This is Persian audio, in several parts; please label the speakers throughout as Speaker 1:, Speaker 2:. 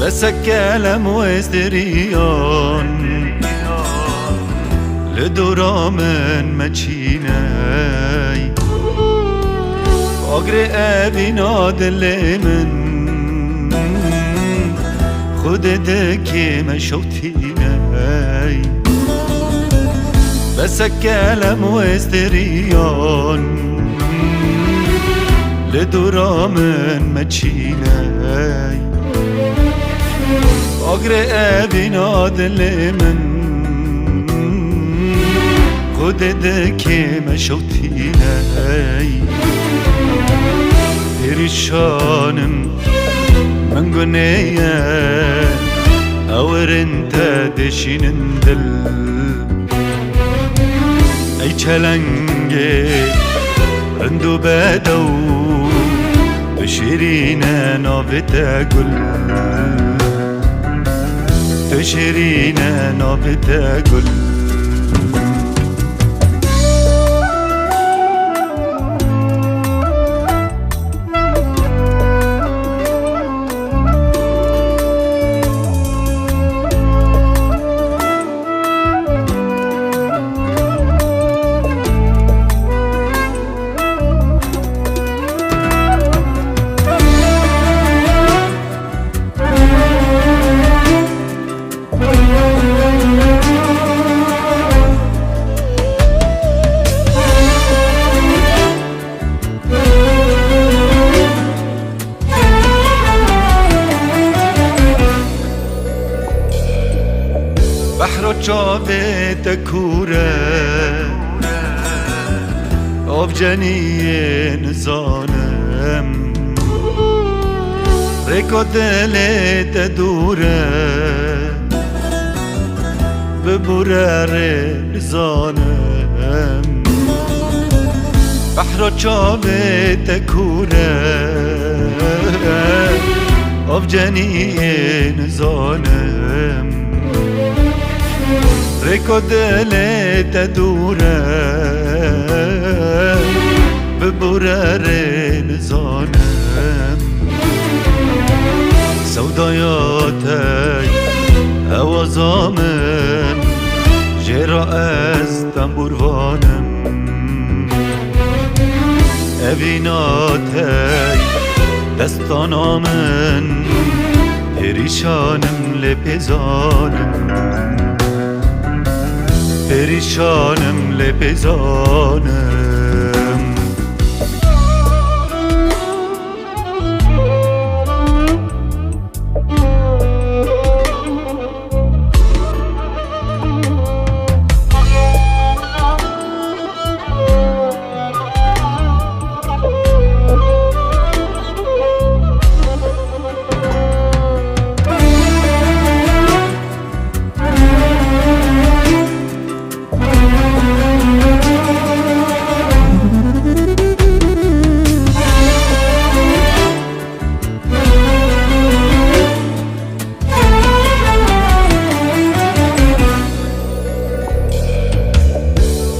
Speaker 1: بس كلام وستريان لدورا من مچینای آگر ابینا دل من خود دکی مشوتینای بس كلام وستريان لدورا من مچینای آگر ابینا دل من خود دکی مشوتینای پریشانم من گنیه اور انت دشین دل ای چلنگه رندو بدو بشیرین نابت گل تشیرین نابت گل بحر چاوه تکوره آب جنیه نزانم ریکو دلت دوره ببوره نزانم بحر چاوه تکوره آب جنیه نزانم ریکو دلت دوره ببوره نزانم سودایاتی هوازامن جرا از تنبوروانم اویناتی دستانامن پریشانم لپزانم پریشانم لپزانم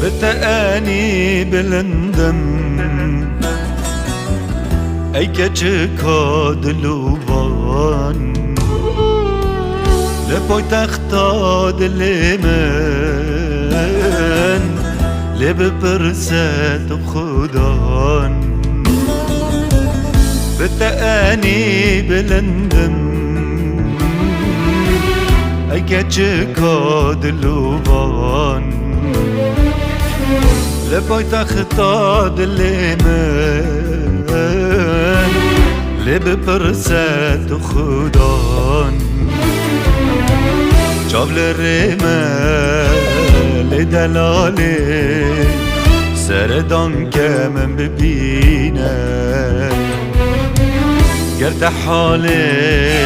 Speaker 1: بتأني بلندم ای کچکا دلوان لپای تختا دل من لب پرست خدان بتأني بلندم ای کچکا دلوان لپای تختا دل من لب پرست خدان چابل ریمل دلاله سردان که من ببینه گرد حاله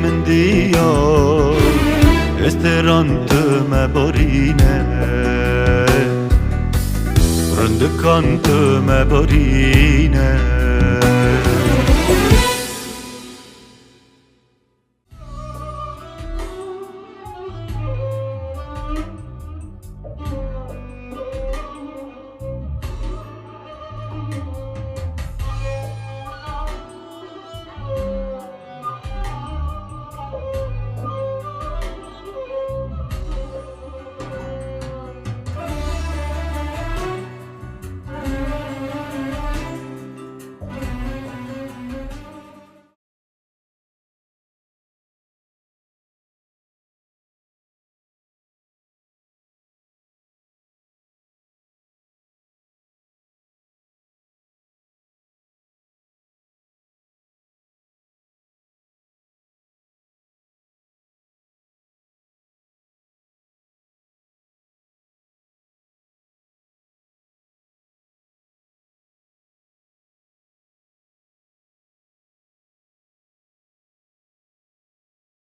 Speaker 1: من دیار استران تو مبارینه رندکان تو مبارینه